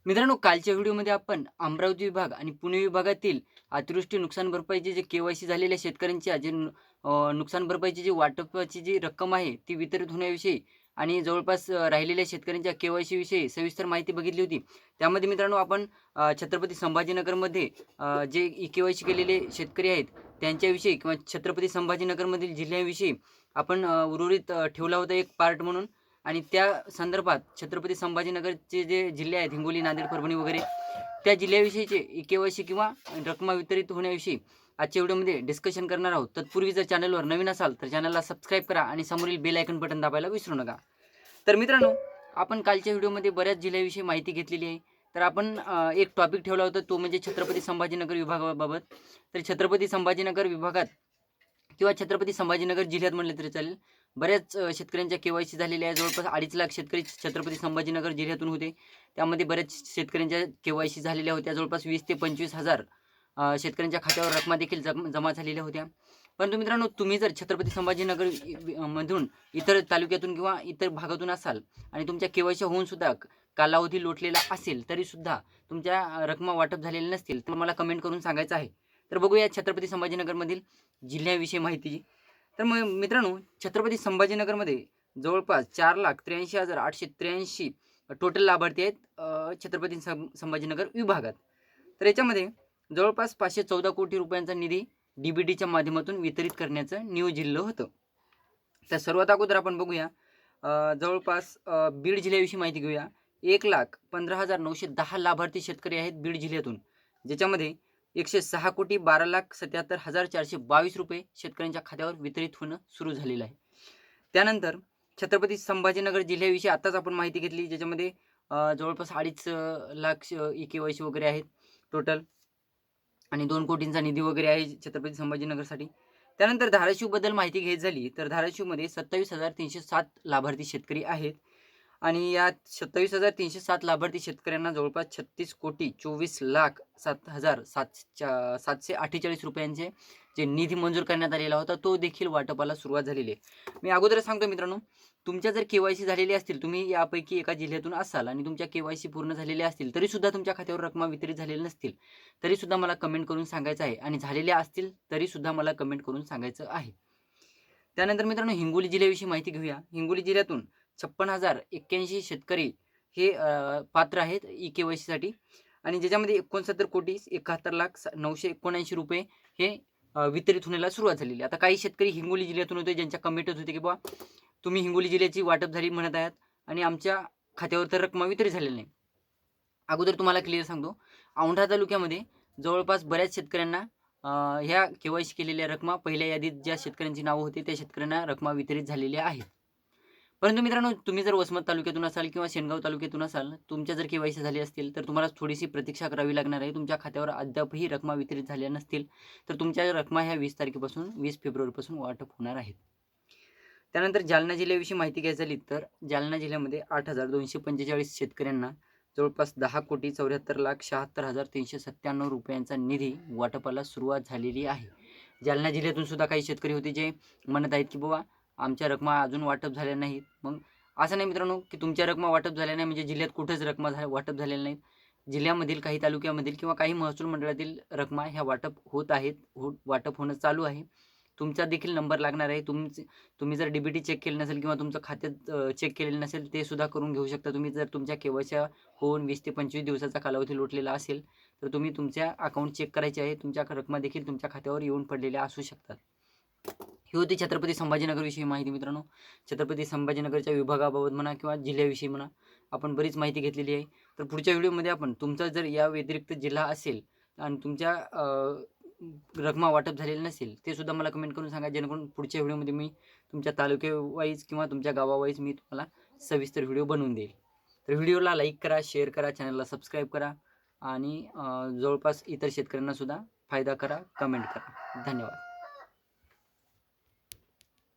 मित्रांनो, कालच्या व्हिडिओमध्ये आपण अमरावती विभाग आणि पुणे विभागातील अतिवृष्टी नुकसान भरपाईचे जे के-वाय-सी झालेल्या शेतकऱ्यांची नुकसान भरपाईची जी वाटपाची जी रक्कम आहे ती वितरित होण्याविषयी आणि जवळपास राहिलेल्या शेतकऱ्यांच्या के-वाय-सी विषयी सविस्तर माहिती बघितली होती. त्यामध्ये मित्रांनो आपण छत्रपती संभाजीनगरमध्ये जे के-वाय-सी केलेले शेतकरी आहेत त्यांच्याविषयी किंवा छत्रपती संभाजीनगरमधील जिल्ह्याविषयी आपण उर्वरित ठेवला होता एक पार्ट म्हणून. आणि त्या संदर्भात छत्रपती संभाजीनगरचे जे जिल्हे आहेत हिंगोली, नांदेड, परभणी वगैरे त्या जिल्ह्याविषयीचे के-वाय-सी किंवा रक्कम वितरित होण्याविषयी आजच्या व्हिडिओमध्ये डिस्कशन करणार आहोत. तत्पूर्वी जर चॅनलवर नवीन असाल तर चॅनलला सबस्क्राईब करा आणि समोरील बेल आयकॉन बटन दाबायला विसरू नका. तर मित्रांनो, आपण कालच्या व्हिडिओमध्ये बऱ्याच जिल्ह्याविषयी माहिती घेतलेली आहे. तर आपण एक टॉपिक ठेवला होता तो म्हणजे छत्रपती संभाजीनगर विभागाबाबत. तर छत्रपती संभाजीनगर विभागात किंवा छत्रपती संभाजीनगर जिल्ह्यात म्हटलं तरी चालेल, बऱ्याच शेतकऱ्यांच्या के-वाय-सी झालेल्या आहे. जवळपास 2.5 लाख शेतकरी छत्रपती संभाजीनगर जिल्ह्यातून होते. त्यामध्ये बऱ्याच शेतकऱ्यांच्या के-वाय-सी झालेल्या होत्या. जवळपास 20 ते 25 हजार शेतकऱ्यांच्या खात्यावर रकमा देखील जमा झालेल्या होत्या. परंतु मित्रांनो, तुम्ही जर छत्रपती संभाजीनगर मधून इतर तालुक्यातून किंवा इतर भागातून असाल आणि तुमच्या के-वाय-सी होऊन सुद्धा कालावधी लोटलेला असेल, तरीसुद्धा तुमच्या रकमा वाटप झालेल्या नसतील, तर मला कमेंट करून सांगायचं आहे. तर बघूया छत्रपती संभाजीनगरमधील जिल्ह्याविषयी माहिती. तर मग मित्रांनो, छत्रपती संभाजीनगरमध्ये जवळपास 4,83,883 टोटल लाभार्थी आहेत छत्रपती संभाजीनगर विभागात. तर याच्यामध्ये जवळपास 514 कोटी रुपयांचा निधी डी-बी-टीच्या माध्यमातून वितरित करण्याचं नियोजित होतं. तर सर्वात अगोदर आपण बघूया जवळपास बीड जिल्ह्याविषयी माहिती घेऊया. 1,15,910 लाभार्थी शेतकरी आहेत बीड जिल्ह्यातून, ज्याच्यामध्ये 106,12,77,422 रुपये शेतकऱ्यांच्या खात्यावर वितरित होणं सुरू झालेलं आहे. त्यानंतर छत्रपती संभाजीनगर जिल्ह्याविषयी आत्ताच आपण माहिती घेतली, ज्याच्यामध्ये जवळपास 2.5 लाख के-वाय-सी वगैरे आहेत टोटल आणि 2 कोटींचा निधी वगैरे आहे छत्रपती संभाजीनगरसाठी. त्यानंतर धाराशिवबद्दल माहिती घ्यायची झाली तर धाराशिवमध्ये 27,307 लाभार्थी शेतकरी आहेत आणि या 27,307 लाभार्थी शेतकऱ्यांना जवळपास 36,24,07,748 रुपयांचे जे निधी मंजूर करण्यात आलेला होता तो देखील वाटपाला सुरुवात झालेली आहे. मी अगोदरच सांगतो मित्रांनो, तुमच्या जर के-वाय-सी झालेली असतील, तुम्ही यापैकी एका जिल्ह्यातून असाल आणि तुमच्या के-वाय-सी पूर्ण झालेल्या असतील, तरीसुद्धा तुमच्या खात्यावर रक्कम वितरित झालेल्या नसतील, तरीसुद्धा मला कमेंट करून सांगायचं आहे आणि झालेल्या असतील तरीसुद्धा मला कमेंट करून सांगायचं आहे. त्यानंतर मित्रांनो, हिंगोली जिल्ह्याविषयी माहिती घेऊया. हिंगोली जिल्ह्यातून 56,081 शेतकरी हे पात्र आहेत के-वाय-सीसाठी आणि ज्याच्यामध्ये 69,71,979 रुपये हे वितरित होण्याला सुरुवात झालेली. आता काही शेतकरी हिंगोली जिल्ह्यातून होते ज्यांच्या कमेंट होत होते की बाबा तुम्ही हिंगोली जिल्ह्याची वाटप झाली म्हणत आहात आणि आमच्या खात्यावर तर रक्कम वितरित झालेली नाही. अगोदर तुम्हाला क्लिअर सांगतो, औंढा तालुक्यामध्ये जवळपास बऱ्याच शेतकऱ्यांना ह्या के-वाय-सी केलेल्या रकमा पहिल्या यादीत ज्या शेतकऱ्यांची नावं होती त्या शेतकऱ्यांना रकमा वितरित झालेल्या आहेत. परंतु मित्रांनो, तुम्ही जर वसमत तालुक्यातून असाल किंवा शेनगाव तालुक्यातून असाल, तुमच्या जर के-वाय-सी झाली असतील तर तुम्हाला थोडीशी प्रतीक्षा करावी लागणार आहे. तुमच्या खात्यावर अद्यापही रकमा वितरित झाल्या नसतील तर तुमच्या रकमा ह्या 20 तारखेपासून 20 फेब्रुवारीपासून वाटप होणार आहेत. त्यानंतर जालना जिल्ह्याविषयी माहिती घ्यायची झाली तर जालना जिल्ह्यामध्ये 8,245 शेतकऱ्यांना जवळपास 10,74,76,397 रुपयांचा निधी वाटपाला सुरुवात झालेली आहे. जालना जिल्ह्यातून सुद्धा काही शेतकरी होते जे म्हणत आहेत की बाबा आमच्या रकमा अजून वाटप झाल्या नाहीत. मग असं नाही मित्रांनो की तुमच्या रकमा वाटप झाल्या नाही म्हणजे जिल्ह्यात कुठेच रकमा वाटप झालेल्या नाहीत. जिल्ह्यामधील काही तालुक्यामधील किंवा काही महसूल मंडळातील रकमा ह्या वाटप होत आहेत, वाटप होणं चालू आहे. तुमचा देखील नंबर लागणार आहे. तुम्ही जर डी-बी-टी चेक केलं नसेल किंवा तुमचं खात्यात चेक केलेलं नसेल ते सुद्धा करून घेऊ शकता तुम्ही. जर तुमच्या के-वाय-सी होऊन 20 ते 25 दिवसाचा कालावधी लोटलेला असेल तर तुम्ही तुमच्या अकाउंट चेक करायचे आहे. तुमच्या रकमा देखील तुमच्या खात्यावर येऊन पडलेल्या असू शकतात. ही होती छत्रपती संभाजीनगरविषयी माहिती मित्रांनो. छत्रपती संभाजीनगरच्या विभागाबाबत म्हणा किंवा जिल्ह्याविषयी म्हणा आपण बरीच माहिती घेतलेली आहे. तर पुढच्या व्हिडिओमध्ये आपण तुमचा जर या व्यतिरिक्त जिल्हा असेल आणि तुमच्या रकमा वाटप झालेली नसेल ते सुद्धा मला कमेंट करून सांगा, जेणेकरून पुढच्या व्हिडिओमध्ये मी तुमच्या तालुक्यावाईज किंवा तुमच्या गावावाईज मी तुम्हाला सविस्तर व्हिडिओ बनवून देईल. तर व्हिडिओला लाईक करा, शेअर करा, चॅनलला सबस्क्राईब करा आणि जवळपास इतर शेतकऱ्यांना सुद्धा फायदा करा, कमेंट करा. धन्यवाद.